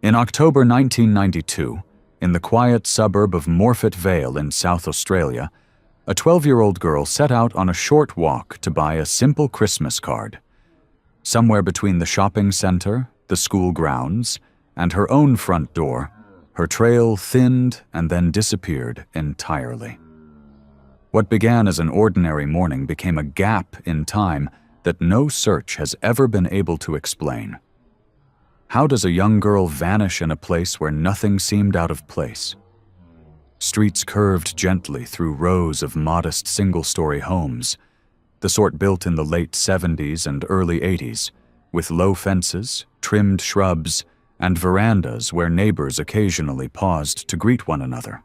In October 1992, in the quiet suburb of Morphett Vale in South Australia, a 12-year-old girl set out on a short walk to buy a simple Christmas card. Somewhere between the shopping center, the school grounds, and her own front door, her trail thinned and then disappeared entirely. What began as an ordinary morning became a gap in time that no search has ever been able to explain. How does a young girl vanish in a place where nothing seemed out of place? Streets curved gently through rows of modest single-story homes, the sort built in the late 70s and early 80s, with low fences, trimmed shrubs, and verandas where neighbors occasionally paused to greet one another.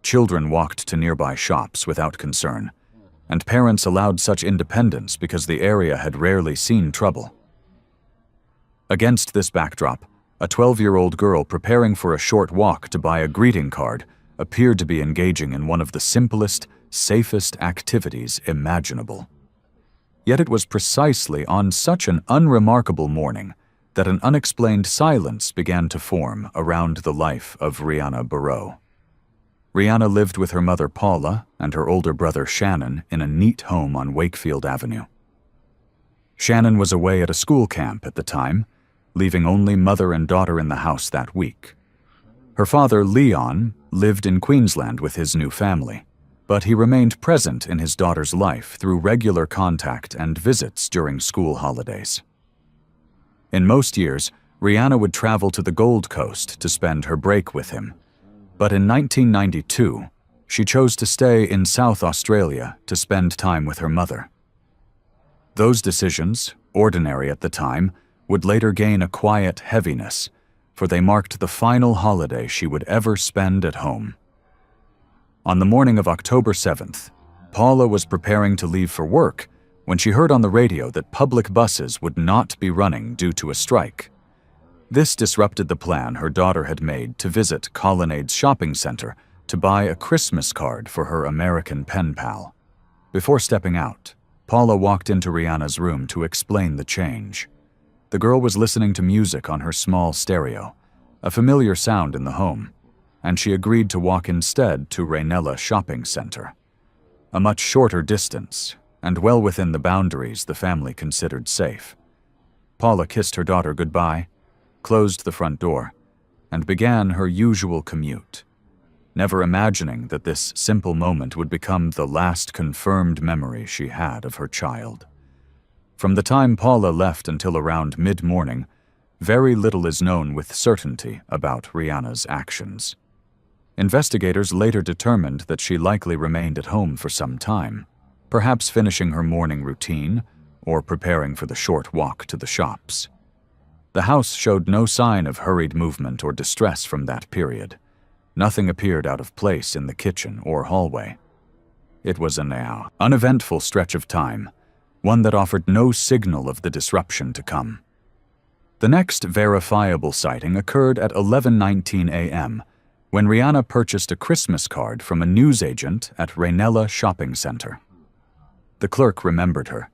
Children walked to nearby shops without concern, and parents allowed such independence because the area had rarely seen trouble. Against this backdrop, a 12-year-old girl preparing for a short walk to buy a greeting card appeared to be engaging in one of the simplest, safest activities imaginable. Yet it was precisely on such an unremarkable morning that an unexplained silence began to form around the life of Rihanna Burrow. Rihanna lived with her mother Paula and her older brother Shannon in a neat home on Wakefield Avenue. Shannon was away at a school camp at the time, leaving only mother and daughter in the house that week. Her father, Leon, lived in Queensland with his new family, but he remained present in his daughter's life through regular contact and visits during school holidays. In most years, Rihanna would travel to the Gold Coast to spend her break with him, but in 1992, she chose to stay in South Australia to spend time with her mother. Those decisions, ordinary at the time, would later gain a quiet heaviness, for they marked the final holiday she would ever spend at home. On the morning of October 7th, Paula was preparing to leave for work when she heard on the radio that public buses would not be running due to a strike. This disrupted the plan her daughter had made to visit Colonnades Shopping Center to buy a Christmas card for her American pen pal. Before stepping out, Paula walked into Rihanna's room to explain the change. The girl was listening to music on her small stereo, a familiar sound in the home, and she agreed to walk instead to Raynella Shopping Center. A much shorter distance, and well within the boundaries the family considered safe. Paula kissed her daughter goodbye, closed the front door, and began her usual commute, never imagining that this simple moment would become the last confirmed memory she had of her child. From the time Paula left until around mid-morning, very little is known with certainty about Rihanna's actions. Investigators later determined that she likely remained at home for some time, perhaps finishing her morning routine or preparing for the short walk to the shops. The house showed no sign of hurried movement or distress from that period. Nothing appeared out of place in the kitchen or hallway. It was an uneventful stretch of time, one that offered no signal of the disruption to come. The next verifiable sighting occurred at 11:19 a.m., when Rihanna purchased a Christmas card from a newsagent at Raynella Shopping Center. The clerk remembered her.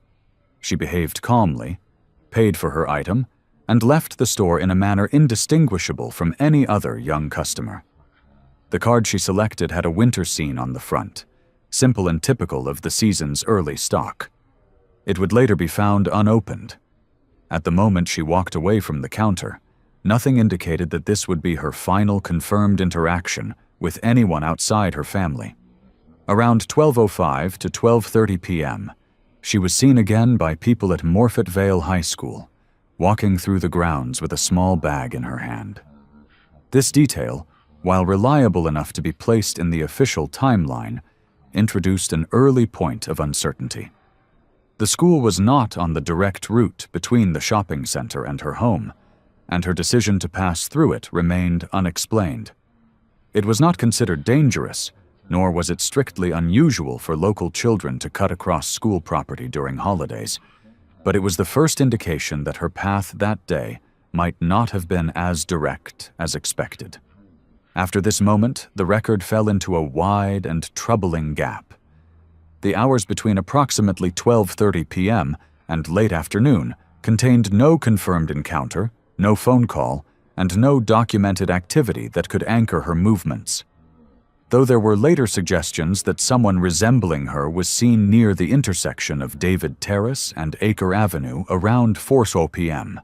She behaved calmly, paid for her item, and left the store in a manner indistinguishable from any other young customer. The card she selected had a winter scene on the front, simple and typical of the season's early stock. It would later be found unopened. At the moment she walked away from the counter, nothing indicated that this would be her final confirmed interaction with anyone outside her family. Around 12:05 to 12:30 p.m., she was seen again by people at Morphett Vale High School, walking through the grounds with a small bag in her hand. This detail, while reliable enough to be placed in the official timeline, introduced an early point of uncertainty. The school was not on the direct route between the shopping center and her home, and her decision to pass through it remained unexplained. It was not considered dangerous, nor was it strictly unusual for local children to cut across school property during holidays, but it was the first indication that her path that day might not have been as direct as expected. After this moment, the record fell into a wide and troubling gap. The hours between approximately 12:30 p.m. and late afternoon contained no confirmed encounter, no phone call, and no documented activity that could anchor her movements. Though there were later suggestions that someone resembling her was seen near the intersection of David Terrace and Acre Avenue around 4 p.m.,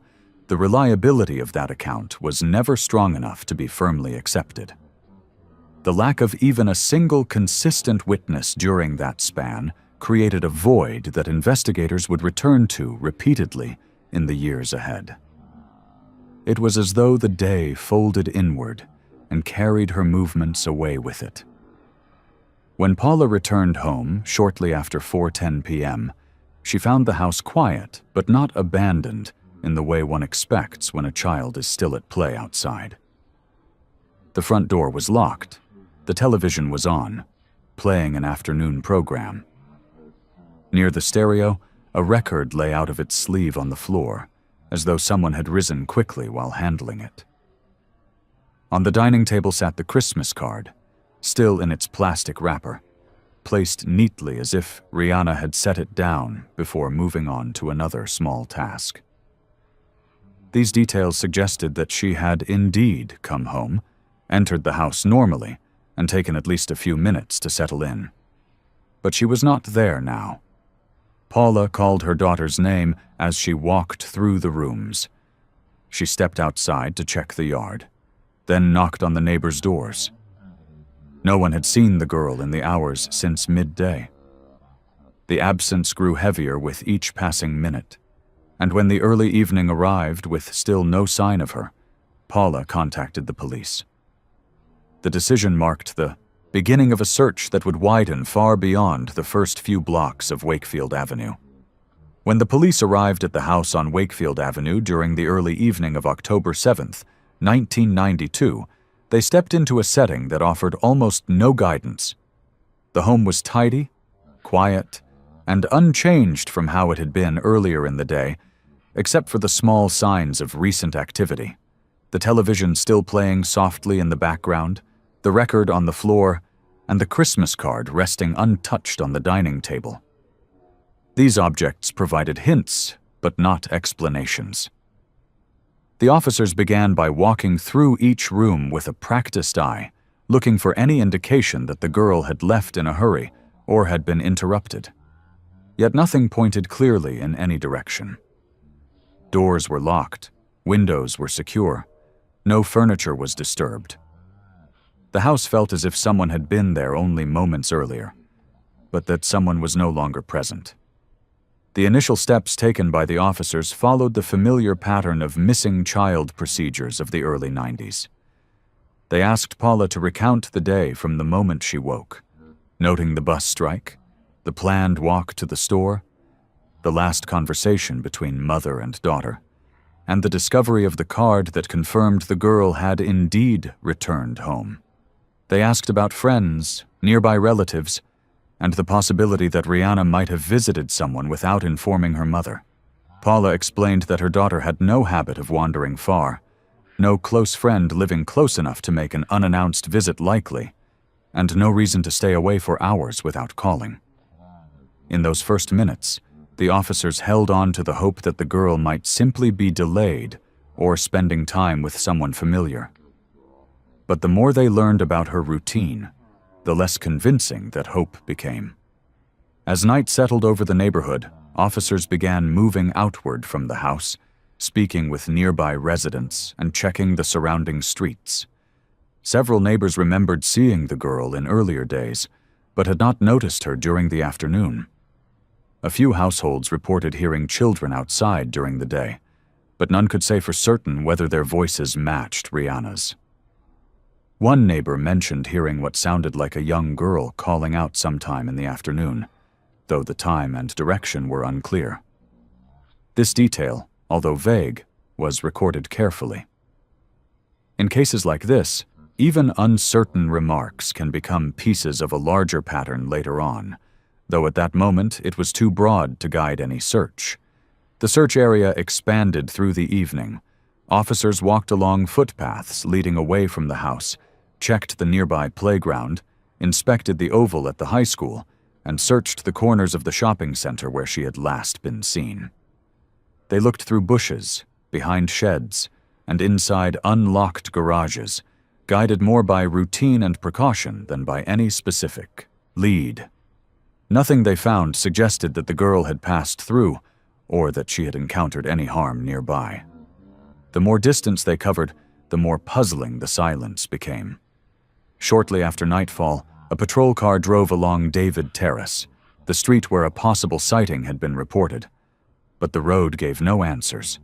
the reliability of that account was never strong enough to be firmly accepted. The lack of even a single consistent witness during that span created a void that investigators would return to repeatedly in the years ahead. It was as though the day folded inward and carried her movements away with it. When Paula returned home shortly after 4:10 p.m., she found the house quiet but not abandoned in the way one expects when a child is still at play outside. The front door was locked. The television was on, playing an afternoon program. Near the stereo, a record lay out of its sleeve on the floor, as though someone had risen quickly while handling it. On the dining table sat the Christmas card, still in its plastic wrapper, placed neatly as if Rihanna had set it down before moving on to another small task. These details suggested that she had indeed come home, entered the house normally, and taken at least a few minutes to settle in. But she was not there now. Paula called her daughter's name as she walked through the rooms. She stepped outside to check the yard, then knocked on the neighbors' doors. No one had seen the girl in the hours since midday. The absence grew heavier with each passing minute, and when the early evening arrived with still no sign of her, Paula contacted the police. The decision marked the beginning of a search that would widen far beyond the first few blocks of Wakefield Avenue. When the police arrived at the house on Wakefield Avenue during the early evening of October 7th, 1992, they stepped into a setting that offered almost no guidance. The home was tidy, quiet, and unchanged from how it had been earlier in the day, except for the small signs of recent activity. The television still playing softly in the background, the record on the floor, and the Christmas card resting untouched on the dining table. These objects provided hints, but not explanations. The officers began by walking through each room with a practiced eye, looking for any indication that the girl had left in a hurry or had been interrupted. Yet nothing pointed clearly in any direction. Doors were locked, windows were secure, no furniture was disturbed. The house felt as if someone had been there only moments earlier, but that someone was no longer present. The initial steps taken by the officers followed the familiar pattern of missing child procedures of the early 90s. They asked Paula to recount the day from the moment she woke, noting the bus strike, the planned walk to the store, the last conversation between mother and daughter, and the discovery of the card that confirmed the girl had indeed returned home. They asked about friends, nearby relatives, and the possibility that Rihanna might have visited someone without informing her mother. Paula explained that her daughter had no habit of wandering far, no close friend living close enough to make an unannounced visit likely, and no reason to stay away for hours without calling. In those first minutes, the officers held on to the hope that the girl might simply be delayed or spending time with someone familiar. But the more they learned about her routine, the less convincing that hope became. As night settled over the neighborhood, officers began moving outward from the house, speaking with nearby residents and checking the surrounding streets. Several neighbors remembered seeing the girl in earlier days, but had not noticed her during the afternoon. A few households reported hearing children outside during the day, but none could say for certain whether their voices matched Rihanna's. One neighbor mentioned hearing what sounded like a young girl calling out sometime in the afternoon, though the time and direction were unclear. This detail, although vague, was recorded carefully. In cases like this, even uncertain remarks can become pieces of a larger pattern later on, though at that moment it was too broad to guide any search. The search area expanded through the evening. Officers walked along footpaths leading away from the house, checked the nearby playground, inspected the oval at the high school, and searched the corners of the shopping center where she had last been seen. They looked through bushes, behind sheds, and inside unlocked garages, guided more by routine and precaution than by any specific lead. Nothing they found suggested that the girl had passed through or that she had encountered any harm nearby. The more distance they covered, the more puzzling the silence became. Shortly after nightfall, a patrol car drove along David Terrace, the street where a possible sighting had been reported, but the road gave no answers.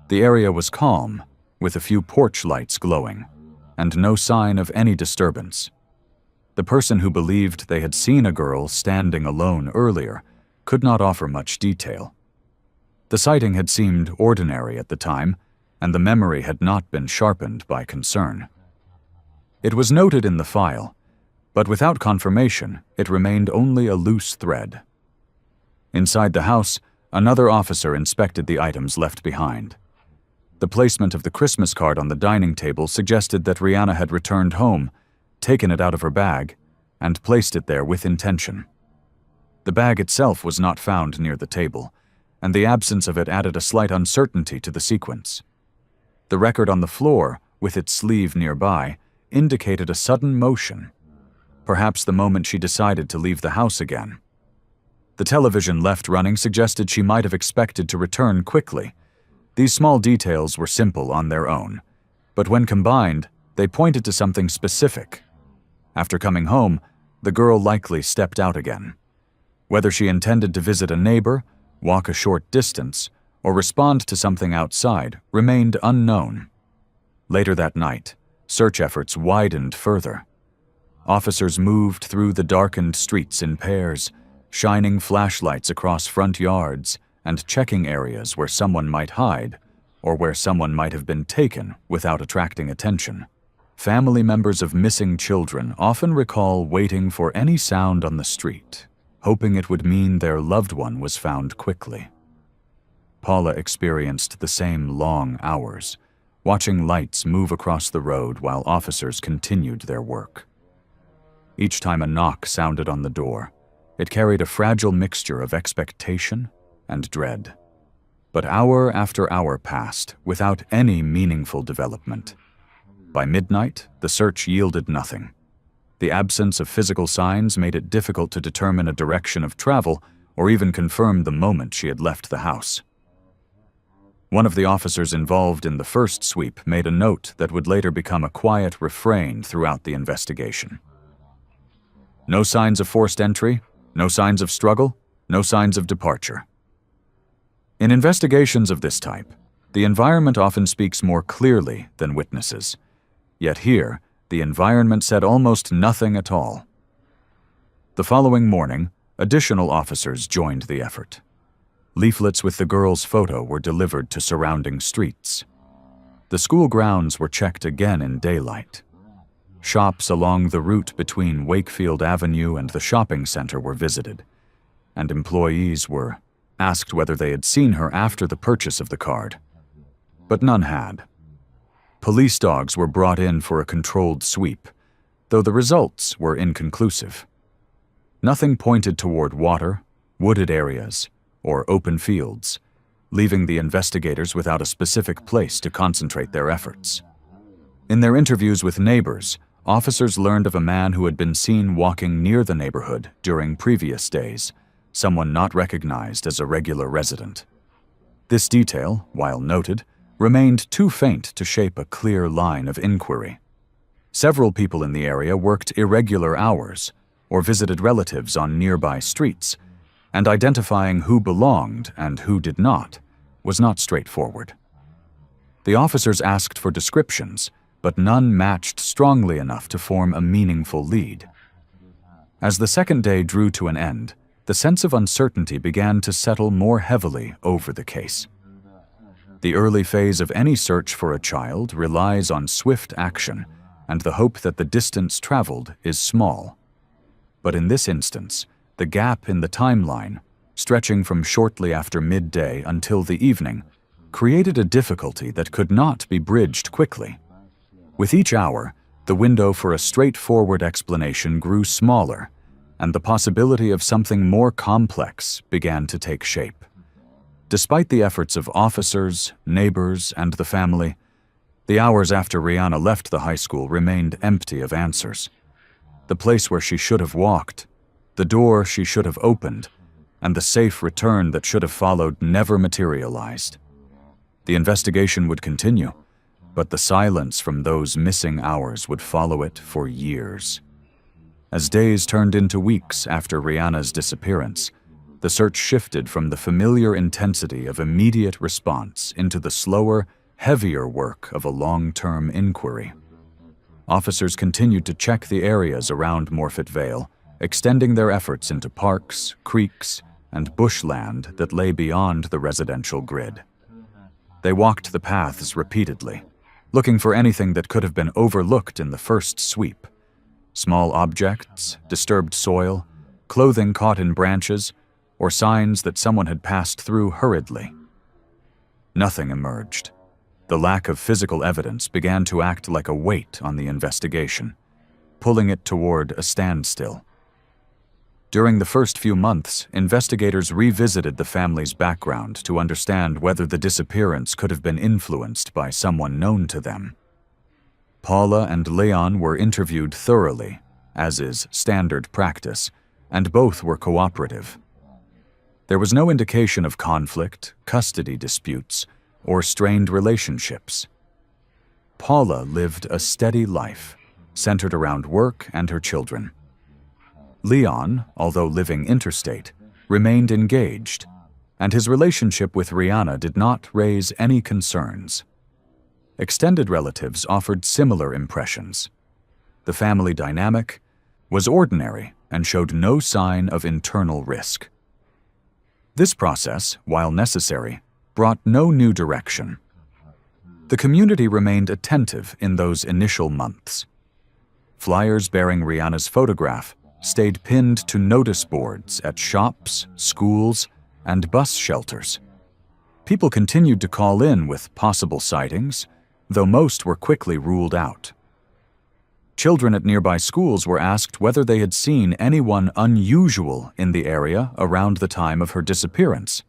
The area was calm, with a few porch lights glowing, and no sign of any disturbance. The person who believed they had seen a girl standing alone earlier could not offer much detail. The sighting had seemed ordinary at the time, and the memory had not been sharpened by concern. It was noted in the file, but without confirmation, it remained only a loose thread. Inside the house, another officer inspected the items left behind. The placement of the Christmas card on the dining table suggested that Rihanna had returned home, taken it out of her bag, and placed it there with intention. The bag itself was not found near the table, and the absence of it added a slight uncertainty to the sequence. The record on the floor, with its sleeve nearby, indicated a sudden motion, perhaps the moment she decided to leave the house again. The television left running suggested she might have expected to return quickly. These small details were simple on their own, but when combined, they pointed to something specific. After coming home, the girl likely stepped out again. Whether she intended to visit a neighbor, walk a short distance, or respond to something outside remained unknown. Later that night, search efforts widened further. Officers moved through the darkened streets in pairs, shining flashlights across front yards and checking areas where someone might hide or where someone might have been taken without attracting attention. Family members of missing children often recall waiting for any sound on the street, hoping it would mean their loved one was found quickly. Paula experienced the same long hours, watching lights move across the road while officers continued their work. Each time a knock sounded on the door, it carried a fragile mixture of expectation and dread. But hour after hour passed without any meaningful development. By midnight, the search yielded nothing. The absence of physical signs made it difficult to determine a direction of travel or even confirm the moment she had left the house. One of the officers involved in the first sweep made a note that would later become a quiet refrain throughout the investigation. No signs of forced entry, no signs of struggle, no signs of departure. In investigations of this type, the environment often speaks more clearly than witnesses. Yet here, the environment said almost nothing at all. The following morning, additional officers joined the effort. Leaflets with the girl's photo were delivered to surrounding streets. The school grounds were checked again in daylight. Shops along the route between Wakefield Avenue and the shopping center were visited, and employees were asked whether they had seen her after the purchase of the card. But none had. Police dogs were brought in for a controlled sweep, though the results were inconclusive. Nothing pointed toward water, wooded areas, or open fields, leaving the investigators without a specific place to concentrate their efforts. In their interviews with neighbors, officers learned of a man who had been seen walking near the neighborhood during previous days, someone not recognized as a regular resident. This detail, while noted, remained too faint to shape a clear line of inquiry. Several people in the area worked irregular hours or visited relatives on nearby streets, and identifying who belonged and who did not was not straightforward. The officers asked for descriptions, but none matched strongly enough to form a meaningful lead. As the second day drew to an end, the sense of uncertainty began to settle more heavily over the case. The early phase of any search for a child relies on swift action and the hope that the distance traveled is small. But in this instance, the gap in the timeline, stretching from shortly after midday until the evening, created a difficulty that could not be bridged quickly. With each hour, the window for a straightforward explanation grew smaller, and the possibility of something more complex began to take shape. Despite the efforts of officers, neighbors, and the family, The hours after Rihanna left the high school remained empty of answers. The place where she should have walked, the door she should have opened, and the safe return that should have followed never materialized. The investigation would continue, but the silence from those missing hours would follow it for years. As days turned into weeks after Rihanna's disappearance, the search shifted from the familiar intensity of immediate response into the slower, heavier work of a long-term inquiry. Officers continued to check the areas around Morfett Vale, extending their efforts into parks, creeks, and bushland that lay beyond the residential grid. They walked the paths repeatedly, looking for anything that could have been overlooked in the first sweep. Small objects, disturbed soil, clothing caught in branches, or signs that someone had passed through hurriedly. Nothing emerged. The lack of physical evidence began to act like a weight on the investigation, pulling it toward a standstill. During the first few months, investigators revisited the family's background to understand whether the disappearance could have been influenced by someone known to them. Paula and Leon were interviewed thoroughly, as is standard practice, and both were cooperative. There was no indication of conflict, custody disputes, or strained relationships. Paula lived a steady life, centered around work and her children. Leon, although living interstate, remained engaged, and his relationship with Rihanna did not raise any concerns. Extended relatives offered similar impressions. The family dynamic was ordinary and showed no sign of internal risk. This process, while necessary, brought no new direction. The community remained attentive in those initial months. Flyers bearing Rihanna's photograph stayed pinned to notice boards at shops, schools, and bus shelters. People continued to call in with possible sightings, though most were quickly ruled out. Children at nearby schools were asked whether they had seen anyone unusual in the area around the time of her disappearance.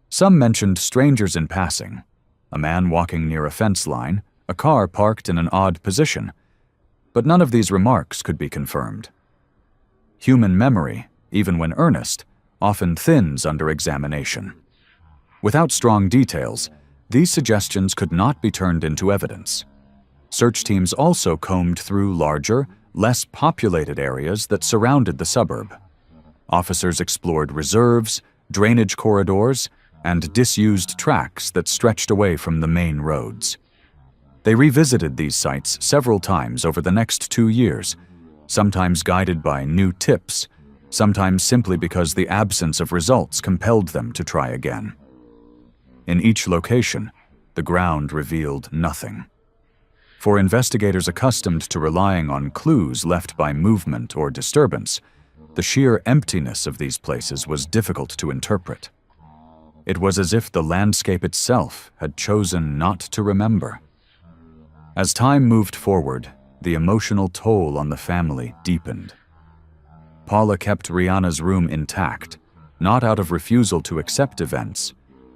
Some mentioned strangers in passing, a man walking near a fence line, a car parked in an odd position, but none of these remarks could be confirmed. Human memory, even when earnest, often thins under examination. Without strong details, these suggestions could not be turned into evidence. Search teams also combed through larger, less populated areas that surrounded the suburb. Officers explored reserves, drainage corridors, and disused tracks that stretched away from the main roads. They revisited these sites several times over the next 2 years, sometimes guided by new tips, sometimes simply because the absence of results compelled them to try again. In each location, the ground revealed nothing. For investigators accustomed to relying on clues left by movement or disturbance, the sheer emptiness of these places was difficult to interpret. It was as if the landscape itself had chosen not to remember. As time moved forward, the emotional toll on the family deepened. Paula kept Rihanna's room intact, not out of refusal to accept events,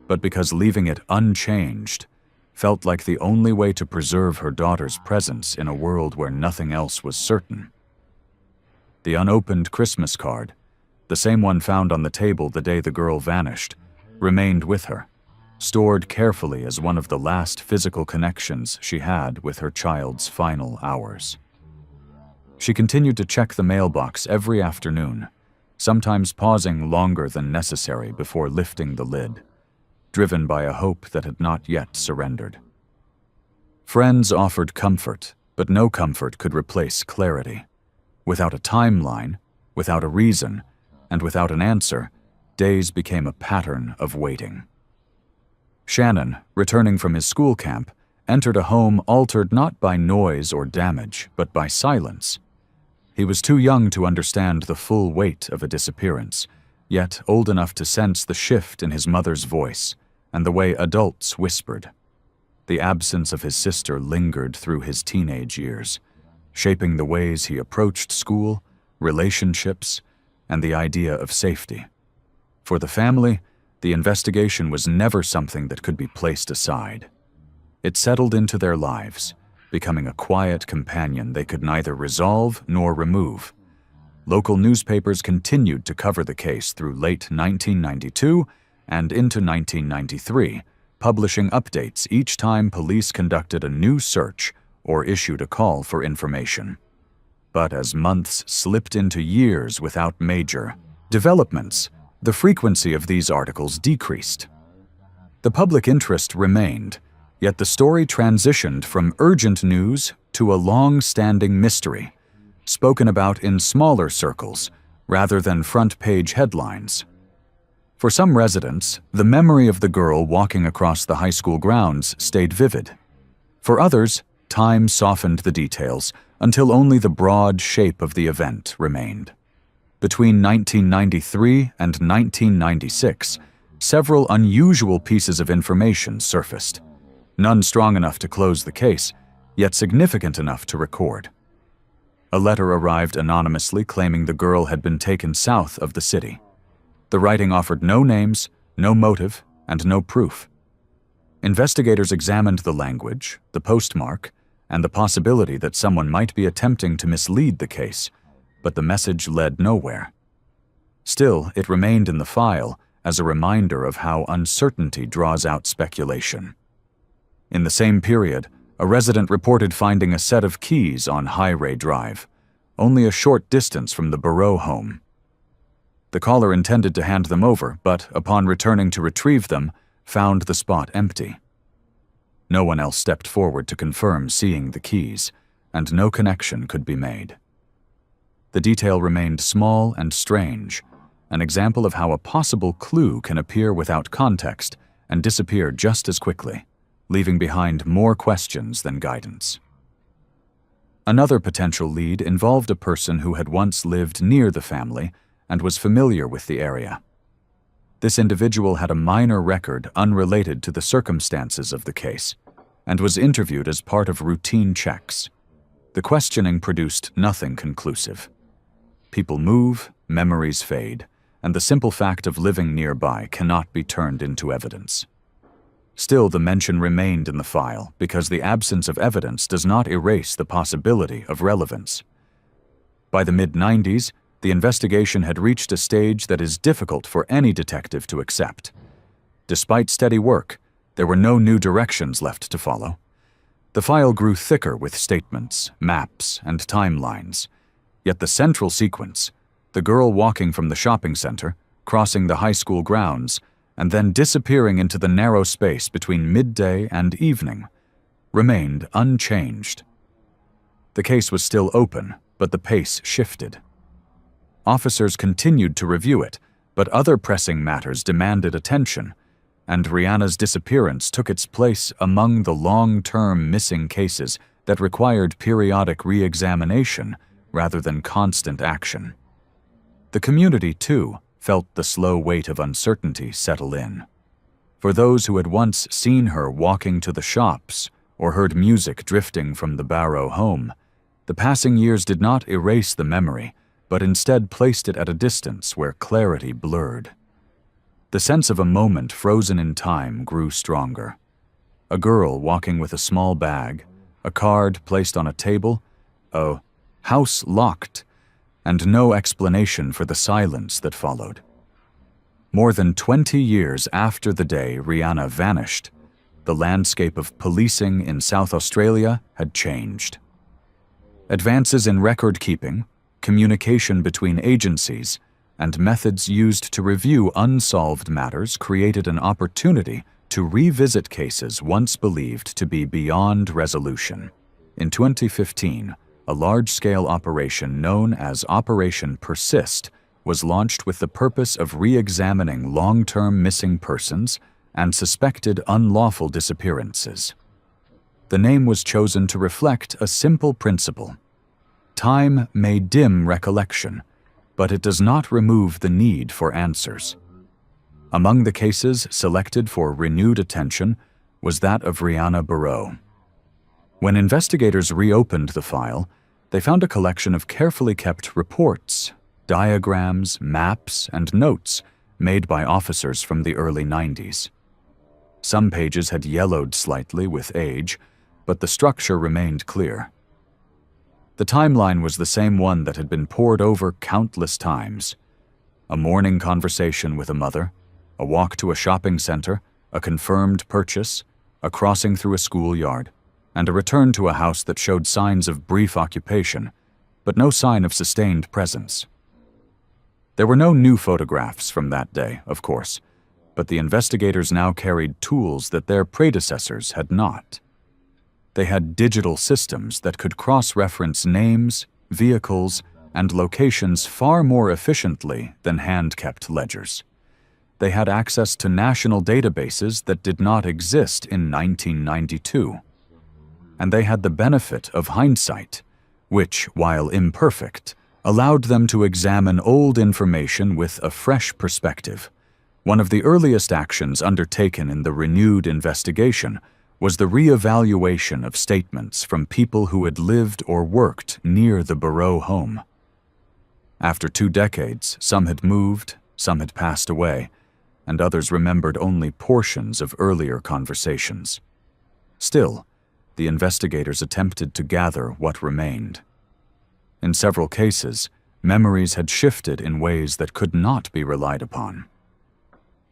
but because leaving it unchanged felt like the only way to preserve her daughter's presence in a world where nothing else was certain. The unopened Christmas card, the same one found on the table the day the girl vanished, remained with her, stored carefully as one of the last physical connections she had with her child's final hours. She continued to check the mailbox every afternoon, sometimes pausing longer than necessary before lifting the lid, driven by a hope that had not yet surrendered. Friends offered comfort, but no comfort could replace clarity. Without a timeline, without a reason, and without an answer, days became a pattern of waiting. Shannon, returning from his school camp, entered a home altered not by noise or damage, but by silence. He was too young to understand the full weight of a disappearance, yet old enough to sense the shift in his mother's voice and the way adults whispered. The absence of his sister lingered through his teenage years, shaping the ways he approached school, relationships, and the idea of safety. For the family, the investigation was never something that could be placed aside. It settled into their lives, becoming a quiet companion they could neither resolve nor remove. Local newspapers continued to cover the case through late 1992 and into 1993, publishing updates each time police conducted a new search or issued a call for information. But as months slipped into years without major developments, the frequency of these articles decreased. The public interest remained, yet the story transitioned from urgent news to a long-standing mystery, spoken about in smaller circles rather than front-page headlines. For some residents, the memory of the girl walking across the high school grounds stayed vivid. For others, time softened the details until only the broad shape of the event remained. Between 1993 and 1996, several unusual pieces of information surfaced, none strong enough to close the case, yet significant enough to record. A letter arrived anonymously claiming the girl had been taken south of the city. The writing offered no names, no motive, and no proof. Investigators examined the language, the postmark, and the possibility that someone might be attempting to mislead the case, but the message led nowhere. Still, it remained in the file as a reminder of how uncertainty draws out speculation. In the same period, a resident reported finding a set of keys on Highray Drive, only a short distance from the Barreau home. The caller intended to hand them over, but upon returning to retrieve them, found the spot empty. No one else stepped forward to confirm seeing the keys, and no connection could be made. The detail remained small and strange, an example of how a possible clue can appear without context and disappear just as quickly, leaving behind more questions than guidance. Another potential lead involved a person who had once lived near the family and was familiar with the area. This individual had a minor record unrelated to the circumstances of the case and was interviewed as part of routine checks. The questioning produced nothing conclusive. People move, memories fade, and the simple fact of living nearby cannot be turned into evidence. Still, the mention remained in the file because the absence of evidence does not erase the possibility of relevance. By the mid-90s, the investigation had reached a stage that is difficult for any detective to accept. Despite steady work, there were no new directions left to follow. The file grew thicker with statements, maps, and timelines. Yet the central sequence, the girl walking from the shopping center, crossing the high school grounds, and then disappearing into the narrow space between midday and evening, remained unchanged. The case was still open, but the pace shifted. Officers continued to review it, but other pressing matters demanded attention, and Rihanna's disappearance took its place among the long-term missing cases that required periodic re-examination rather than constant action. The community, too, felt the slow weight of uncertainty settle in. For those who had once seen her walking to the shops or heard music drifting from the Barreau home, the passing years did not erase the memory, but instead placed it at a distance where clarity blurred. The sense of a moment frozen in time grew stronger. A girl walking with a small bag, a card placed on a table, a house locked, and no explanation for the silence that followed. More than 20 years after the day Rihanna vanished, the landscape of policing in South Australia had changed. Advances in record-keeping, communication between agencies, and methods used to review unsolved matters created an opportunity to revisit cases once believed to be beyond resolution. In 2015, a large-scale operation known as Operation Persist was launched with the purpose of re-examining long-term missing persons and suspected unlawful disappearances. The name was chosen to reflect a simple principle. Time may dim recollection, but it does not remove the need for answers. Among the cases selected for renewed attention was that of Rihanna Barreau. When investigators reopened the file, they found a collection of carefully kept reports, diagrams, maps, and notes made by officers from the early 90s. Some pages had yellowed slightly with age, but the structure remained clear. The timeline was the same one that had been pored over countless times. A morning conversation with a mother, a walk to a shopping center, a confirmed purchase, a crossing through a schoolyard, and a return to a house that showed signs of brief occupation, but no sign of sustained presence. There were no new photographs from that day, of course, but the investigators now carried tools that their predecessors had not. They had digital systems that could cross-reference names, vehicles, and locations far more efficiently than hand-kept ledgers. They had access to national databases that did not exist in 1992. And they had the benefit of hindsight, which, while imperfect, allowed them to examine old information with a fresh perspective. One of the earliest actions undertaken in the renewed investigation was the re-evaluation of statements from people who had lived or worked near the Barrow home. After 2 decades, some had moved, some had passed away, and others remembered only portions of earlier conversations. Still, the investigators attempted to gather what remained. In several cases, memories had shifted in ways that could not be relied upon.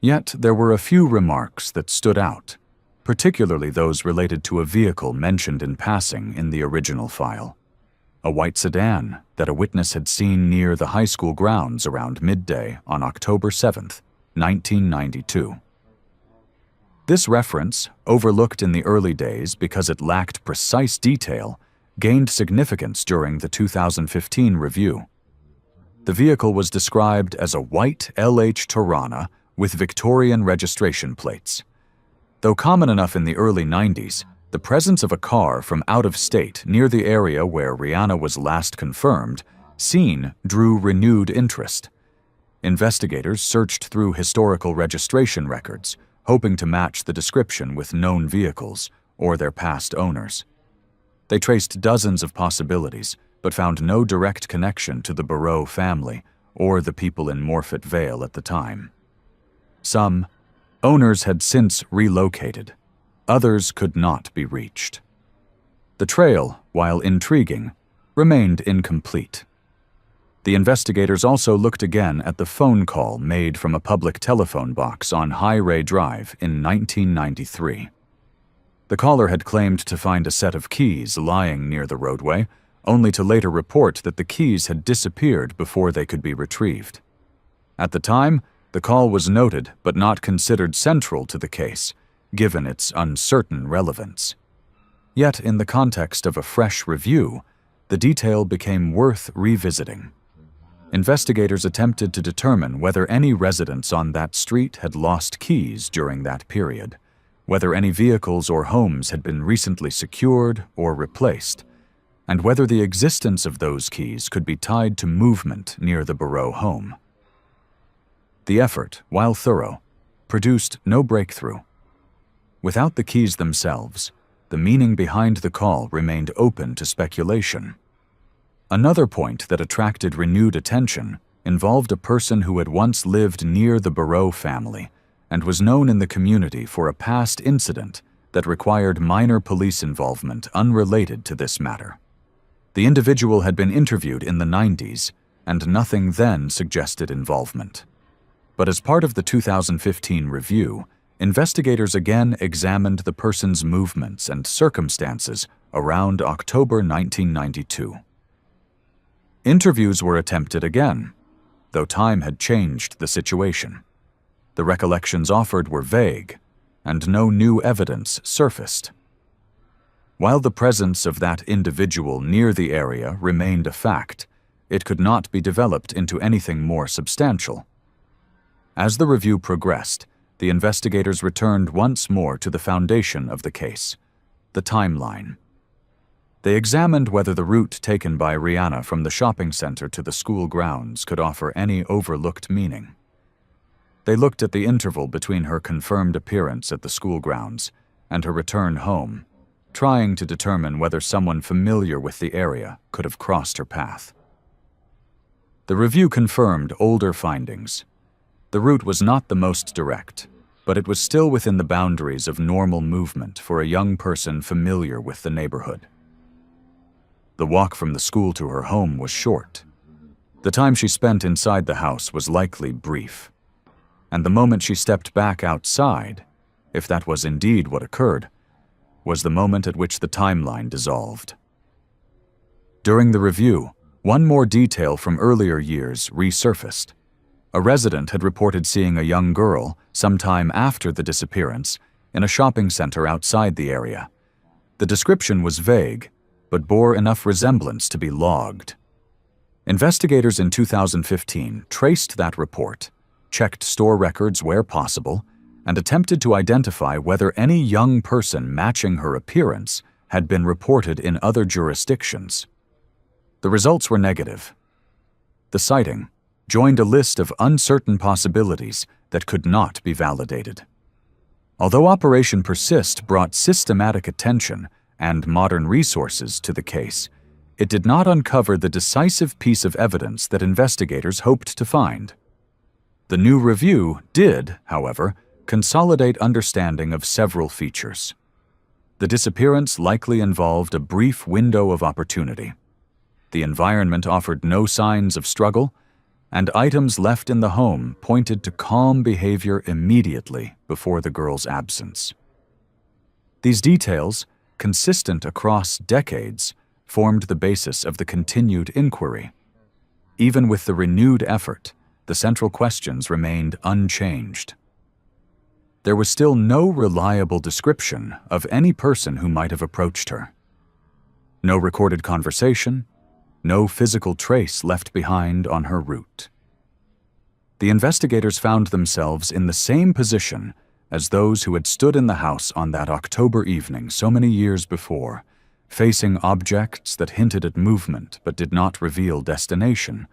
Yet there were a few remarks that stood out, particularly those related to a vehicle mentioned in passing in the original file. A white sedan that a witness had seen near the high school grounds around midday on October 7th, 1992. This reference, overlooked in the early days because it lacked precise detail, gained significance during the 2015 review. The vehicle was described as a white LH Torana with Victorian registration plates. Though common enough in the early 90s, the presence of a car from out of state near the area where Rihanna was last confirmed seen drew renewed interest. Investigators searched through historical registration records, hoping to match the description with known vehicles or their past owners. They traced dozens of possibilities, but found no direct connection to the Barrow family or the people in Morfett Vale at the time. Some owners had since relocated. Others could not be reached. The trail, while intriguing, remained incomplete. The investigators also looked again at the phone call made from a public telephone box on Highray Drive in 1993. The caller had claimed to find a set of keys lying near the roadway, only to later report that the keys had disappeared before they could be retrieved. At the time, the call was noted but not considered central to the case, given its uncertain relevance. Yet, in the context of a fresh review, the detail became worth revisiting. Investigators attempted to determine whether any residents on that street had lost keys during that period, whether any vehicles or homes had been recently secured or replaced, and whether the existence of those keys could be tied to movement near the Barrow home. The effort, while thorough, produced no breakthrough. Without the keys themselves, the meaning behind the call remained open to speculation. Another point that attracted renewed attention involved a person who had once lived near the Barrow family and was known in the community for a past incident that required minor police involvement unrelated to this matter. The individual had been interviewed in the 90s, and nothing then suggested involvement. But as part of the 2015 review, investigators again examined the person's movements and circumstances around October 1992. Interviews were attempted again, though time had changed the situation. The recollections offered were vague, and no new evidence surfaced. While the presence of that individual near the area remained a fact, it could not be developed into anything more substantial. As the review progressed, the investigators returned once more to the foundation of the case, the timeline. They examined whether the route taken by Rihanna from the shopping center to the school grounds could offer any overlooked meaning. They looked at the interval between her confirmed appearance at the school grounds and her return home, trying to determine whether someone familiar with the area could have crossed her path. The review confirmed older findings. The route was not the most direct, but it was still within the boundaries of normal movement for a young person familiar with the neighborhood. The walk from the school to her home was short. The time she spent inside the house was likely brief. And the moment she stepped back outside, if that was indeed what occurred, was the moment at which the timeline dissolved. During the review, one more detail from earlier years resurfaced. A resident had reported seeing a young girl, sometime after the disappearance, in a shopping center outside the area. The description was vague, but bore enough resemblance to be logged. Investigators in 2015 traced that report, checked store records where possible, and attempted to identify whether any young person matching her appearance had been reported in other jurisdictions. The results were negative. The sighting joined a list of uncertain possibilities that could not be validated. Although Operation Persist brought systematic attention and modern resources to the case, it did not uncover the decisive piece of evidence that investigators hoped to find. The new review did, however, consolidate understanding of several features. The disappearance likely involved a brief window of opportunity. The environment offered no signs of struggle, and items left in the home pointed to calm behavior immediately before the girl's absence. These details, consistent across decades, formed the basis of the continued inquiry. Even with the renewed effort, the central questions remained unchanged. There was still no reliable description of any person who might have approached her. No recorded conversation, no physical trace left behind on her route. The investigators found themselves in the same position as those who had stood in the house on that October evening so many years before, facing objects that hinted at movement but did not reveal destination,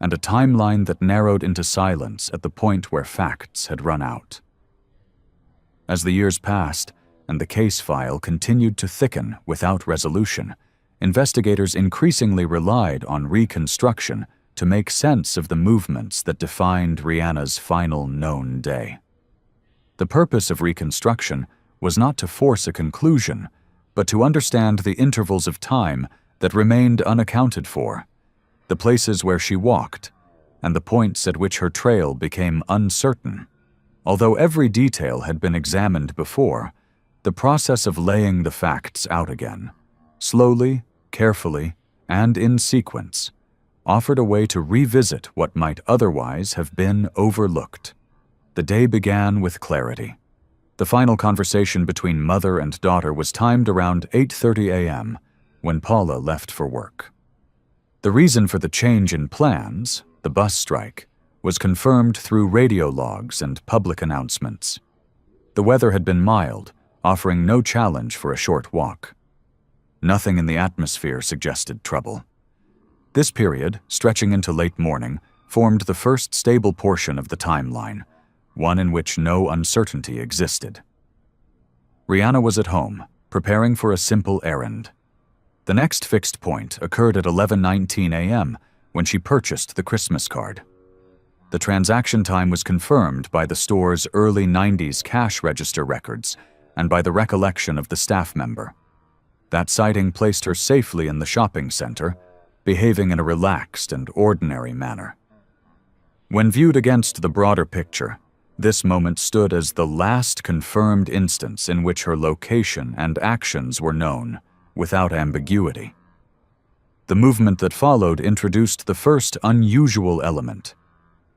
and a timeline that narrowed into silence at the point where facts had run out. As the years passed and the case file continued to thicken without resolution, investigators increasingly relied on reconstruction to make sense of the movements that defined Rihanna's final known day. The purpose of reconstruction was not to force a conclusion, but to understand the intervals of time that remained unaccounted for, the places where she walked, and the points at which her trail became uncertain. Although every detail had been examined before, the process of laying the facts out again, slowly, carefully, and in sequence, offered a way to revisit what might otherwise have been overlooked. The day began with clarity. The final conversation between mother and daughter was timed around 8:30 a.m. when Paula left for work. The reason for the change in plans, the bus strike, was confirmed through radio logs and public announcements. The weather had been mild, offering no challenge for a short walk. Nothing in the atmosphere suggested trouble. This period, stretching into late morning, formed the first stable portion of the timeline, one in which no uncertainty existed. Rihanna was at home, preparing for a simple errand. The next fixed point occurred at 11:19 a.m. when she purchased the Christmas card. The transaction time was confirmed by the store's early 90s cash register records and by the recollection of the staff member. That sighting placed her safely in the shopping center, behaving in a relaxed and ordinary manner. When viewed against the broader picture, this moment stood as the last confirmed instance in which her location and actions were known, without ambiguity. The movement that followed introduced the first unusual element.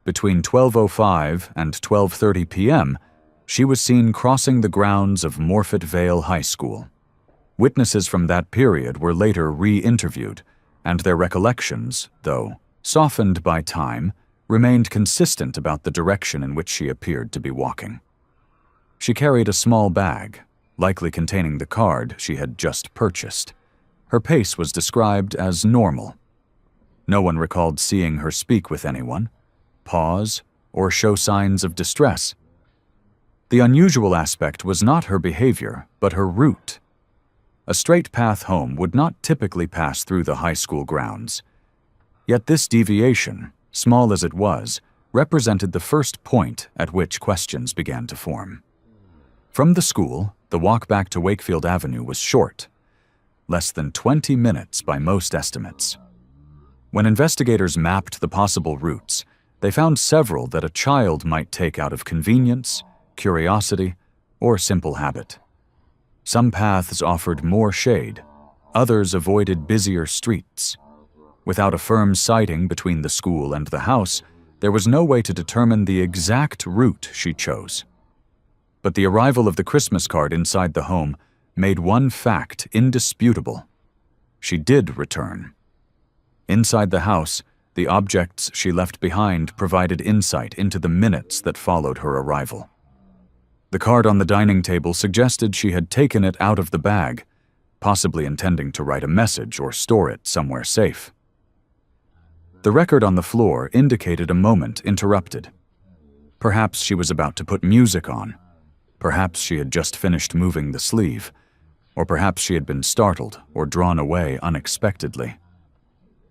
Between 12:05 and 12:30 p.m., she was seen crossing the grounds of Morfett Vale High School. Witnesses from that period were later re-interviewed, and their recollections, though softened by time, remained consistent about the direction in which she appeared to be walking. She carried a small bag, likely containing the card she had just purchased. Her pace was described as normal. No one recalled seeing her speak with anyone, pause, or show signs of distress. The unusual aspect was not her behavior, but her route. A straight path home would not typically pass through the high school grounds. Yet this deviation, small as it was, represented the first point at which questions began to form. From the school, the walk back to Wakefield Avenue was short, less than 20 minutes by most estimates. When investigators mapped the possible routes, they found several that a child might take out of convenience, curiosity, or simple habit. Some paths offered more shade, others avoided busier streets. Without a firm sighting between the school and the house, there was no way to determine the exact route she chose. But the arrival of the Christmas card inside the home made one fact indisputable. She did return. Inside the house, the objects she left behind provided insight into the minutes that followed her arrival. The card on the dining table suggested she had taken it out of the bag, possibly intending to write a message or store it somewhere safe. The record on the floor indicated a moment interrupted. Perhaps she was about to put music on. Perhaps she had just finished moving the sleeve. Or perhaps she had been startled or drawn away unexpectedly.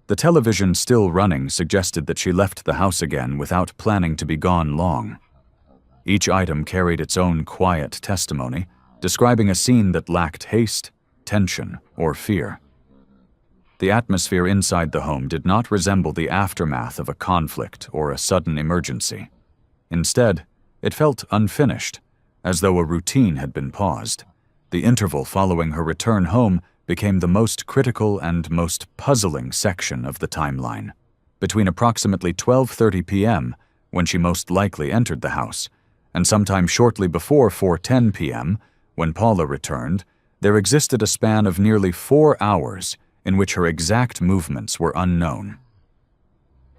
The television still running suggested that she left the house again without planning to be gone long. Each item carried its own quiet testimony, describing a scene that lacked haste, tension, or fear. The atmosphere inside the home did not resemble the aftermath of a conflict or a sudden emergency. Instead, it felt unfinished, as though a routine had been paused. The interval following her return home became the most critical and most puzzling section of the timeline. Between approximately 12:30 p.m., when she most likely entered the house, and sometime shortly before 4:10 p.m., when Paula returned, there existed a span of nearly 4 hours in which her exact movements were unknown.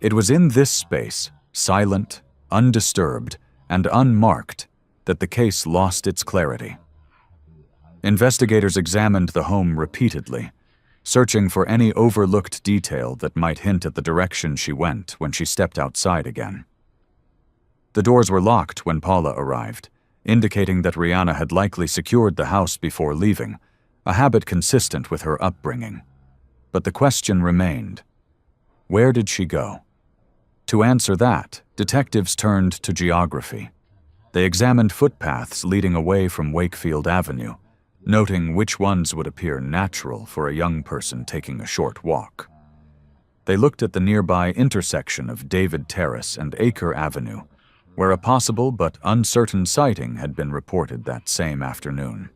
It was in this space, silent, undisturbed, and unmarked, that the case lost its clarity. Investigators examined the home repeatedly, searching for any overlooked detail that might hint at the direction she went when she stepped outside again. The doors were locked when Paula arrived, indicating that Rihanna had likely secured the house before leaving, a habit consistent with her upbringing. But the question remained: where did she go? To answer that, detectives turned to geography. They examined footpaths leading away from Wakefield Avenue, noting which ones would appear natural for a young person taking a short walk. They looked at the nearby intersection of David Terrace and Acre Avenue, where a possible but uncertain sighting had been reported that same afternoon.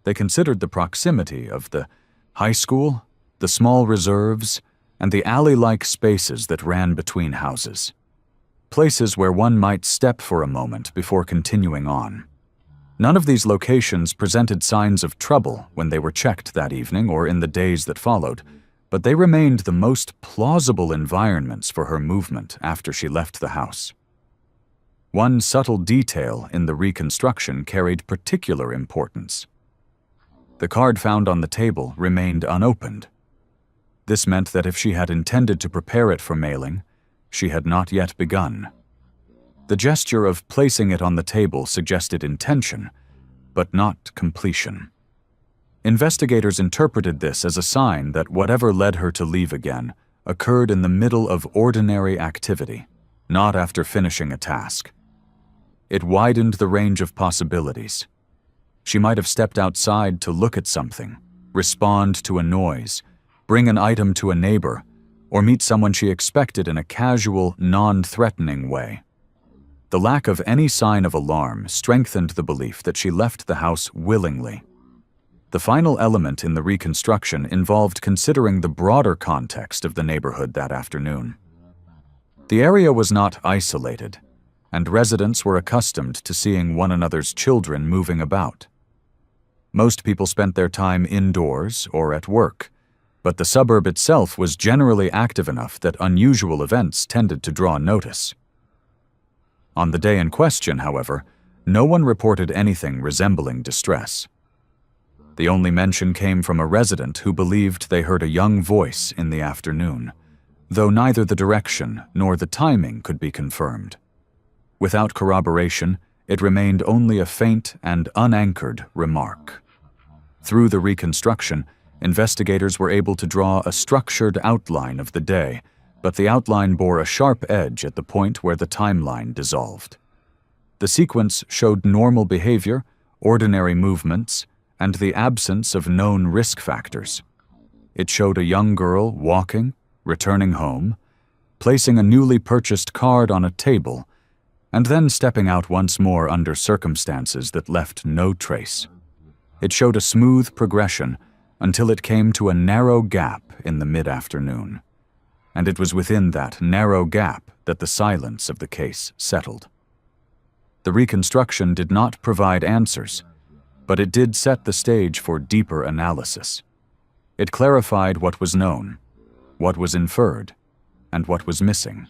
They considered the proximity of the high school, the small reserves, and the alley-like spaces that ran between houses. Places where one might step for a moment before continuing on. None of these locations presented signs of trouble when they were checked that evening or in the days that followed, but they remained the most plausible environments for her movement after she left the house. One subtle detail in the reconstruction carried particular importance. The card found on the table remained unopened. This meant that if she had intended to prepare it for mailing, she had not yet begun. The gesture of placing it on the table suggested intention, but not completion. Investigators interpreted this as a sign that whatever led her to leave again occurred in the middle of ordinary activity, not after finishing a task. It widened the range of possibilities. She might have stepped outside to look at something, respond to a noise, bring an item to a neighbor, or meet someone she expected in a casual, non-threatening way. The lack of any sign of alarm strengthened the belief that she left the house willingly. The final element in the reconstruction involved considering the broader context of the neighborhood that afternoon. The area was not isolated, and residents were accustomed to seeing one another's children moving about. Most people spent their time indoors or at work, but the suburb itself was generally active enough that unusual events tended to draw notice. On the day in question, however, no one reported anything resembling distress. The only mention came from a resident who believed they heard a young voice in the afternoon, though neither the direction nor the timing could be confirmed. Without corroboration, it remained only a faint and unanchored remark. Through the reconstruction, investigators were able to draw a structured outline of the day, but the outline bore a sharp edge at the point where the timeline dissolved. The sequence showed normal behavior, ordinary movements, and the absence of known risk factors. It showed a young girl walking, returning home, placing a newly purchased card on a table, and then stepping out once more under circumstances that left no trace. It showed a smooth progression until it came to a narrow gap in the mid-afternoon. And it was within that narrow gap that the silence of the case settled. The reconstruction did not provide answers, but it did set the stage for deeper analysis. It clarified what was known, what was inferred, and what was missing.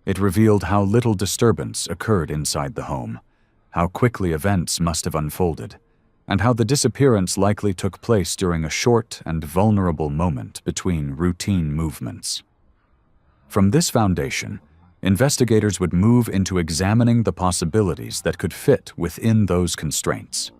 It revealed how little disturbance occurred inside the home, how quickly events must have unfolded, and how the disappearance likely took place during a short and vulnerable moment between routine movements. From this foundation, investigators would move into examining the possibilities that could fit within those constraints.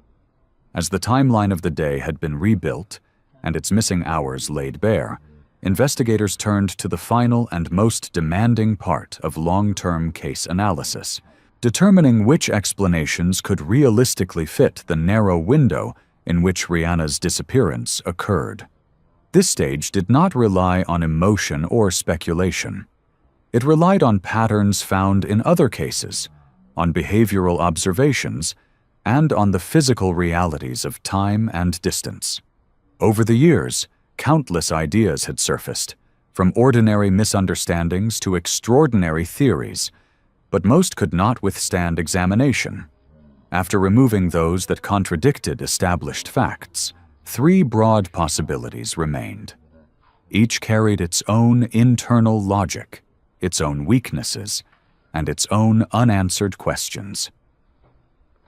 As the timeline of the day had been rebuilt and its missing hours laid bare, investigators turned to the final and most demanding part of long-term case analysis, determining which explanations could realistically fit the narrow window in which Rihanna's disappearance occurred. This stage did not rely on emotion or speculation. It relied on patterns found in other cases, on behavioral observations, and on the physical realities of time and distance. Over the years, countless ideas had surfaced, from ordinary misunderstandings to extraordinary theories, but most could not withstand examination. After removing those that contradicted established facts, 3 broad possibilities remained. Each carried its own internal logic, its own weaknesses, and its own unanswered questions.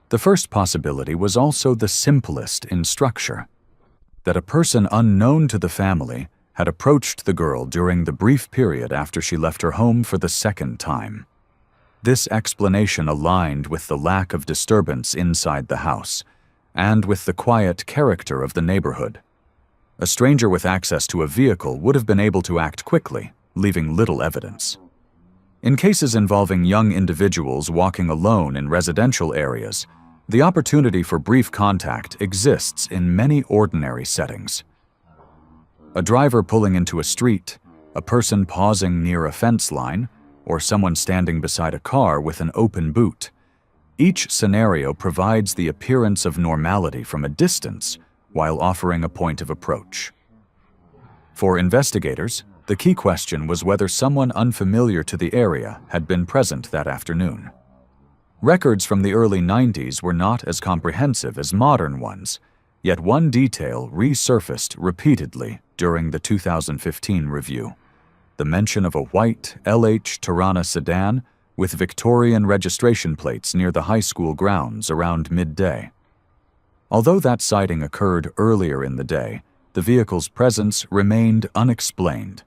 The first possibility was also the simplest in structure, that a person unknown to the family had approached the girl during the brief period after she left her home for the second time. This explanation aligned with the lack of disturbance inside the house and with the quiet character of the neighborhood. A stranger with access to a vehicle would have been able to act quickly, leaving little evidence. In cases involving young individuals walking alone in residential areas, the opportunity for brief contact exists in many ordinary settings. A driver pulling into a street, a person pausing near a fence line, or someone standing beside a car with an open boot. Each scenario provides the appearance of normality from a distance while offering a point of approach. For investigators, the key question was whether someone unfamiliar to the area had been present that afternoon. Records from the early 90s were not as comprehensive as modern ones, yet one detail resurfaced repeatedly during the 2015 review: the mention of a white LH Tirana sedan with Victorian registration plates near the high school grounds around midday. Although that sighting occurred earlier in the day, the vehicle's presence remained unexplained.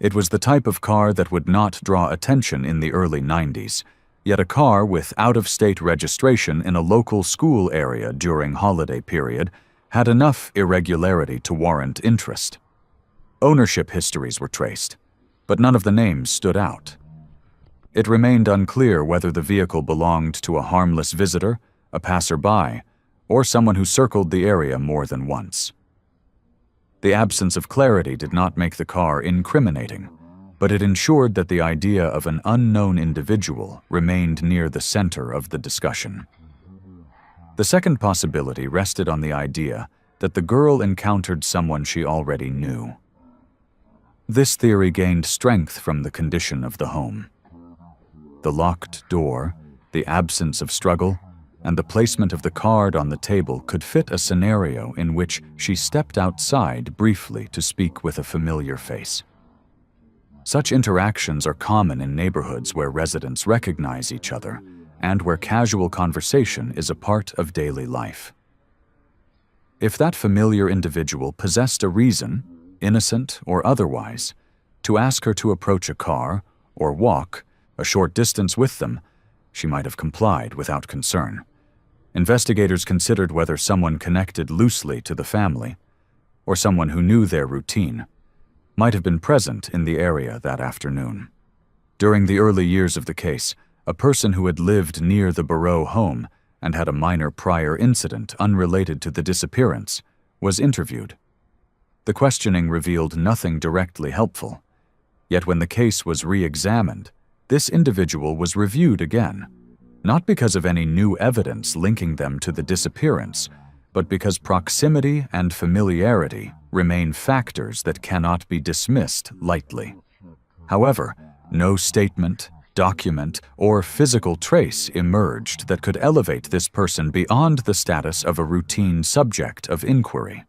It was the type of car that would not draw attention in the early 90s, yet a car with out-of-state registration in a local school area during holiday period had enough irregularity to warrant interest. Ownership histories were traced, but none of the names stood out. It remained unclear whether the vehicle belonged to a harmless visitor, a passerby, or someone who circled the area more than once. The absence of clarity did not make the car incriminating, but it ensured that the idea of an unknown individual remained near the center of the discussion. The second possibility rested on the idea that the girl encountered someone she already knew. This theory gained strength from the condition of the home. The locked door, the absence of struggle, and the placement of the card on the table could fit a scenario in which she stepped outside briefly to speak with a familiar face. Such interactions are common in neighborhoods where residents recognize each other and where casual conversation is a part of daily life. If that familiar individual possessed a reason, innocent or otherwise, to ask her to approach a car or walk a short distance with them, she might have complied without concern. Investigators considered whether someone connected loosely to the family or someone who knew their routine. might have been present in the area that afternoon. During the early years of the case, a person who had lived near the Barreau home and had a minor prior incident unrelated to the disappearance was interviewed. The questioning revealed nothing directly helpful. Yet when the case was re-examined, this individual was reviewed again, not because of any new evidence linking them to the disappearance, but because proximity and familiarity remain factors that cannot be dismissed lightly. However, no statement, document, or physical trace emerged that could elevate this person beyond the status of a routine subject of inquiry.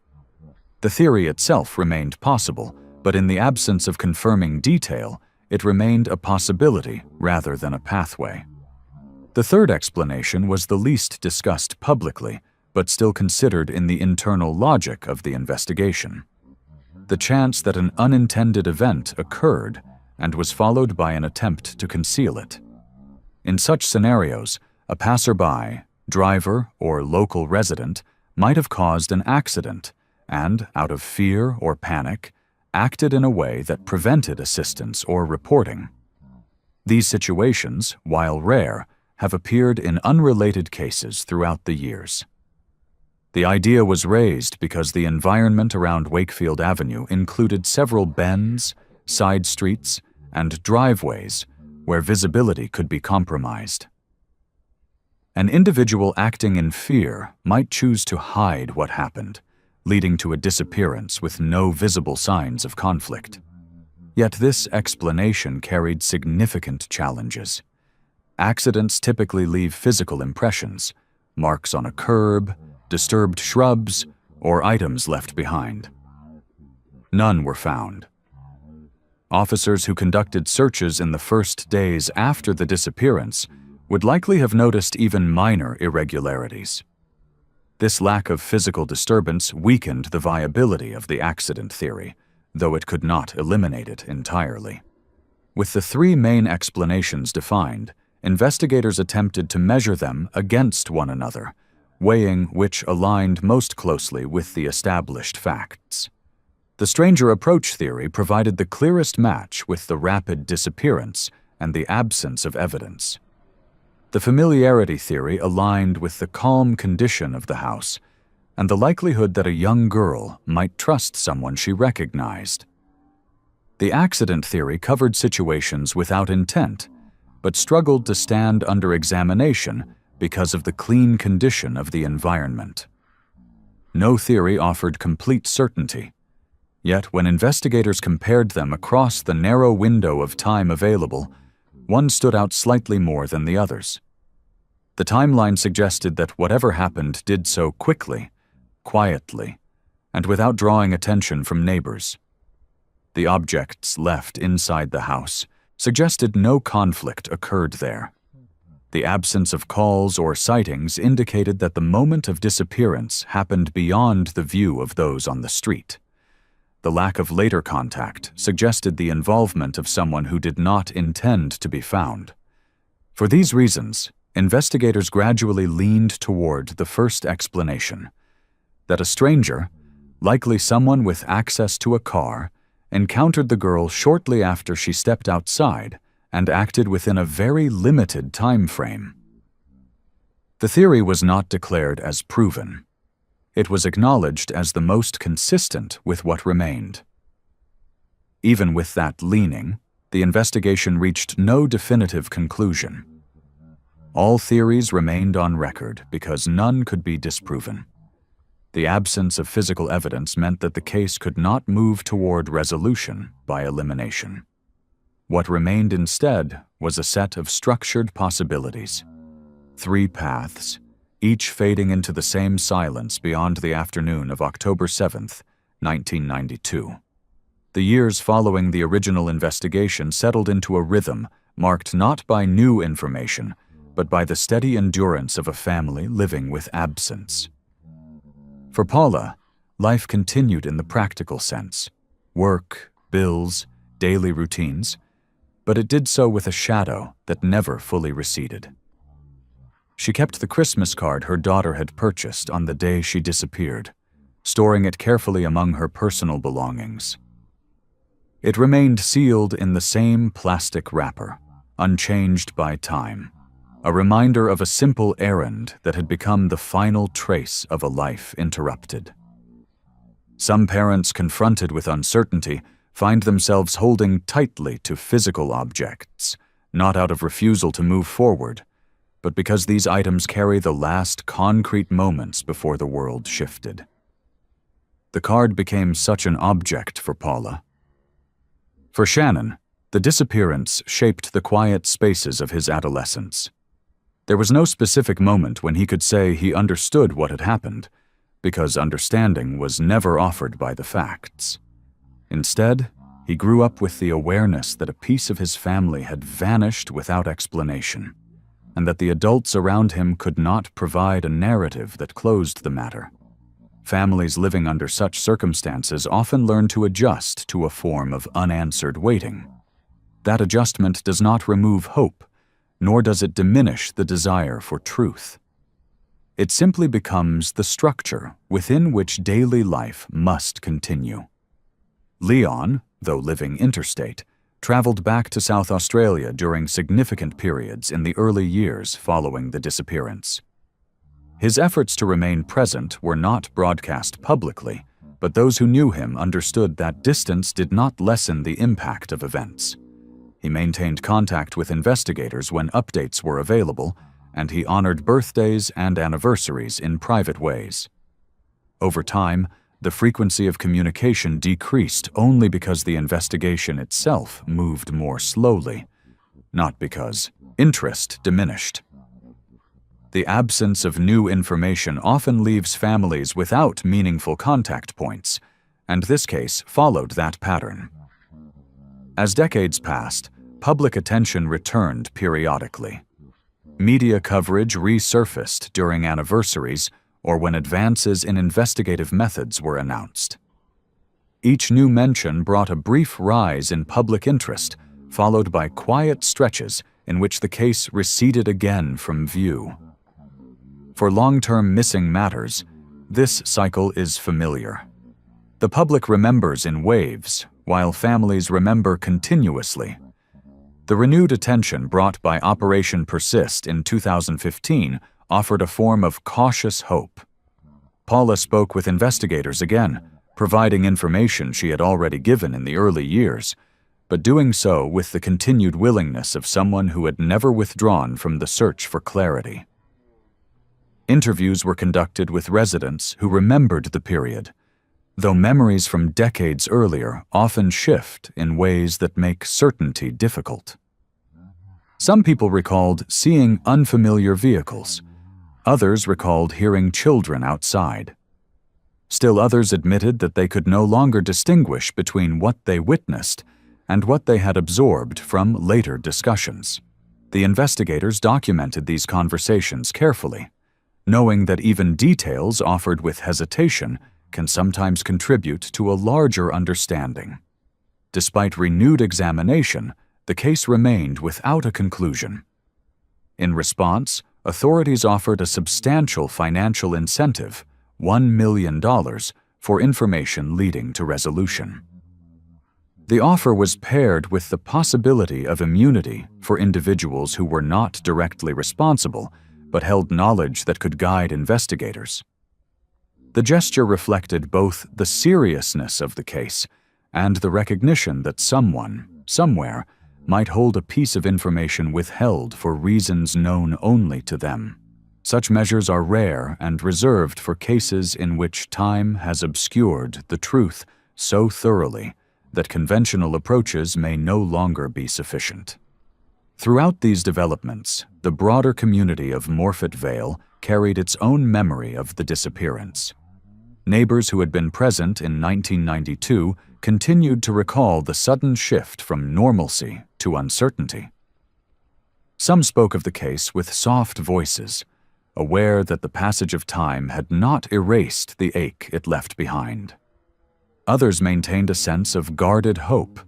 The theory itself remained possible, but in the absence of confirming detail, it remained a possibility rather than a pathway. The third explanation was the least discussed publicly, but still considered in the internal logic of the investigation. The chance that an unintended event occurred and was followed by an attempt to conceal it. In such scenarios, a passerby, driver, or local resident might have caused an accident and, out of fear or panic, acted in a way that prevented assistance or reporting. These situations, while rare, have appeared in unrelated cases throughout the years. The idea was raised because the environment around Wakefield Avenue included several bends, side streets, and driveways where visibility could be compromised. An individual acting in fear might choose to hide what happened, leading to a disappearance with no visible signs of conflict. Yet this explanation carried significant challenges. Accidents typically leave physical impressions, marks on a curb, disturbed shrubs, or items left behind. None were found. Officers who conducted searches in the first days after the disappearance would likely have noticed even minor irregularities. This lack of physical disturbance weakened the viability of the accident theory, though it could not eliminate it entirely. With the three main explanations defined, investigators attempted to measure them against one another, weighing which aligned most closely with the established facts. The stranger approach theory provided the clearest match with the rapid disappearance and the absence of evidence. The familiarity theory aligned with the calm condition of the house and the likelihood that a young girl might trust someone she recognized. The accident theory covered situations without intent, but struggled to stand under examination because of the clean condition of the environment. No theory offered complete certainty. Yet when investigators compared them across the narrow window of time available, one stood out slightly more than the others. The timeline suggested that whatever happened did so quickly, quietly, and without drawing attention from neighbors. The objects left inside the house suggested no conflict occurred there. The absence of calls or sightings indicated that the moment of disappearance happened beyond the view of those on the street. The lack of later contact suggested the involvement of someone who did not intend to be found. For these reasons, investigators gradually leaned toward the first explanation, that a stranger, likely someone with access to a car, encountered the girl shortly after she stepped outside and acted within a very limited time frame. The theory was not declared as proven. It was acknowledged as the most consistent with what remained. Even with that leaning, the investigation reached no definitive conclusion. All theories remained on record because none could be disproven. The absence of physical evidence meant that the case could not move toward resolution by elimination. What remained instead was a set of structured possibilities. 3 paths, each fading into the same silence beyond the afternoon of October 7th, 1992. The years following the original investigation settled into a rhythm marked not by new information, but by the steady endurance of a family living with absence. For Paula, life continued in the practical sense: work, bills, daily routines, but it did so with a shadow that never fully receded. She kept the Christmas card her daughter had purchased on the day she disappeared, storing it carefully among her personal belongings. It remained sealed in the same plastic wrapper, unchanged by time, a reminder of a simple errand that had become the final trace of a life interrupted. Some parents confronted with uncertainty find themselves holding tightly to physical objects, not out of refusal to move forward, but because these items carry the last concrete moments before the world shifted. The card became such an object for Paula. For Shannon, the disappearance shaped the quiet spaces of his adolescence. There was no specific moment when he could say he understood what had happened, because understanding was never offered by the facts. Instead, he grew up with the awareness that a piece of his family had vanished without explanation, and that the adults around him could not provide a narrative that closed the matter. Families living under such circumstances often learn to adjust to a form of unanswered waiting. That adjustment does not remove hope, nor does it diminish the desire for truth. It simply becomes the structure within which daily life must continue. Leon, though living interstate, traveled back to South Australia during significant periods in the early years following the disappearance. His efforts to remain present were not broadcast publicly, but those who knew him understood that distance did not lessen the impact of events. He maintained contact with investigators when updates were available, and he honored birthdays and anniversaries in private ways. Over time, the frequency of communication decreased only because the investigation itself moved more slowly, not because interest diminished. The absence of new information often leaves families without meaningful contact points, and this case followed that pattern. As decades passed, public attention returned periodically. Media coverage resurfaced during anniversaries or when advances in investigative methods were announced. Each new mention brought a brief rise in public interest, followed by quiet stretches in which the case receded again from view. For long-term missing matters, this cycle is familiar. The public remembers in waves, while families remember continuously. The renewed attention brought by Operation Persist in 2015 offered a form of cautious hope. Paula spoke with investigators again, providing information she had already given in the early years, but doing so with the continued willingness of someone who had never withdrawn from the search for clarity. Interviews were conducted with residents who remembered the period, though memories from decades earlier often shift in ways that make certainty difficult. Some people recalled seeing unfamiliar vehicles. Others recalled hearing children outside. Still others admitted that they could no longer distinguish between what they witnessed and what they had absorbed from later discussions. The investigators documented these conversations carefully, knowing that even details offered with hesitation can sometimes contribute to a larger understanding. Despite renewed examination, the case remained without a conclusion. In response, authorities offered a substantial financial incentive, $1 million, for information leading to resolution. The offer was paired with the possibility of immunity for individuals who were not directly responsible but held knowledge that could guide investigators. The gesture reflected both the seriousness of the case and the recognition that someone, somewhere, might hold a piece of information withheld for reasons known only to them. Such measures are rare and reserved for cases in which time has obscured the truth so thoroughly that conventional approaches may no longer be sufficient. Throughout these developments, the broader community of Morfett Vale carried its own memory of the disappearance. Neighbors who had been present in 1992 continued to recall the sudden shift from normalcy to uncertainty. Some spoke of the case with soft voices, aware that the passage of time had not erased the ache it left behind. Others maintained a sense of guarded hope,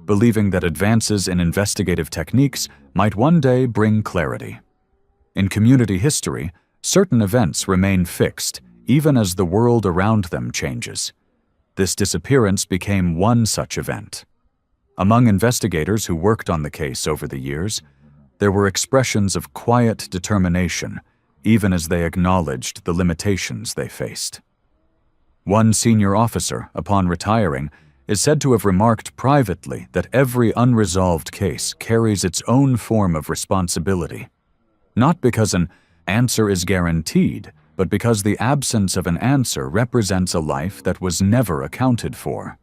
believing that advances in investigative techniques might one day bring clarity. In community history, certain events remain fixed even as the world around them changes. This disappearance became one such event. Among investigators who worked on the case over the years, there were expressions of quiet determination, even as they acknowledged the limitations they faced. One senior officer, upon retiring, is said to have remarked privately that every unresolved case carries its own form of responsibility, not because an answer is guaranteed, but because the absence of an answer represents a life that was never accounted for.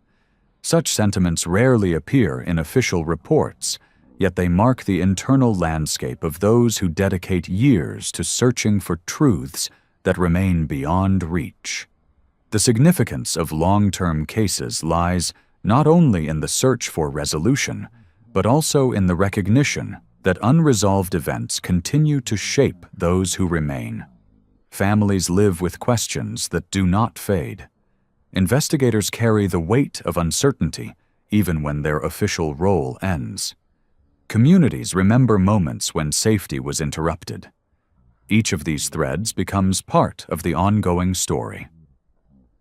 Such sentiments rarely appear in official reports, yet they mark the internal landscape of those who dedicate years to searching for truths that remain beyond reach. The significance of long-term cases lies not only in the search for resolution, but also in the recognition that unresolved events continue to shape those who remain. Families live with questions that do not fade. Investigators carry the weight of uncertainty even when their official role ends. Communities remember moments when safety was interrupted. Each of these threads becomes part of the ongoing story.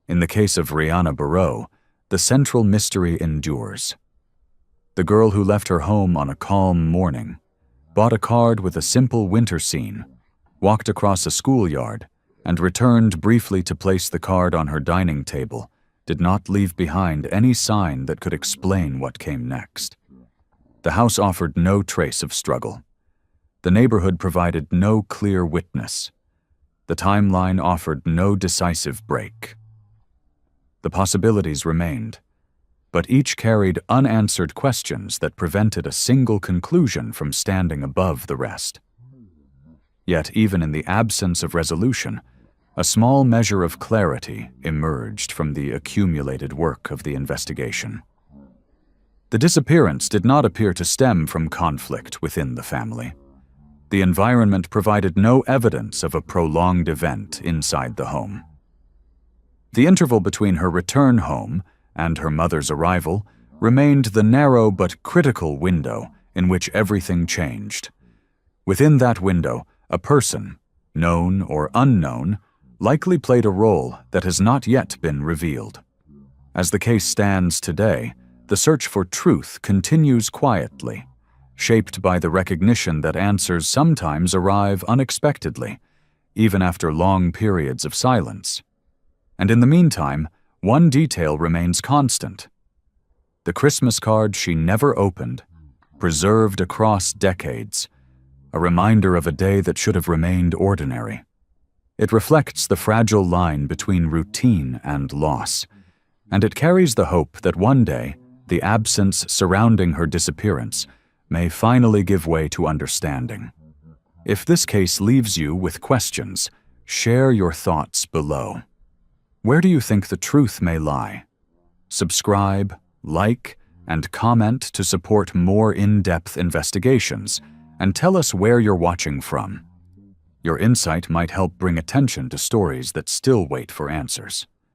In the case of Rihanna Barrow, the central mystery endures. The girl who left her home on a calm morning, bought a card with a simple winter scene, walked across a schoolyard, and returned briefly to place the card on her dining table, did not leave behind any sign that could explain what came next. The house offered no trace of struggle. The neighborhood provided no clear witness. The timeline offered no decisive break. The possibilities remained, but each carried unanswered questions that prevented a single conclusion from standing above the rest. Yet, even in the absence of resolution, a small measure of clarity emerged from the accumulated work of the investigation. The disappearance did not appear to stem from conflict within the family. The environment provided no evidence of a prolonged event inside the home. The interval between her return home and her mother's arrival remained the narrow but critical window in which everything changed. Within that window, a person, known or unknown, likely played a role that has not yet been revealed. As the case stands today, the search for truth continues quietly, shaped by the recognition that answers sometimes arrive unexpectedly, even after long periods of silence. And in the meantime, one detail remains constant. The Christmas card she never opened, preserved across decades, a reminder of a day that should have remained ordinary. It reflects the fragile line between routine and loss, and it carries the hope that one day, the absence surrounding her disappearance may finally give way to understanding. If this case leaves you with questions, share your thoughts below. Where do you think the truth may lie? Subscribe, like, and comment to support more in-depth investigations, and tell us where you're watching from. Your insight might help bring attention to stories that still wait for answers.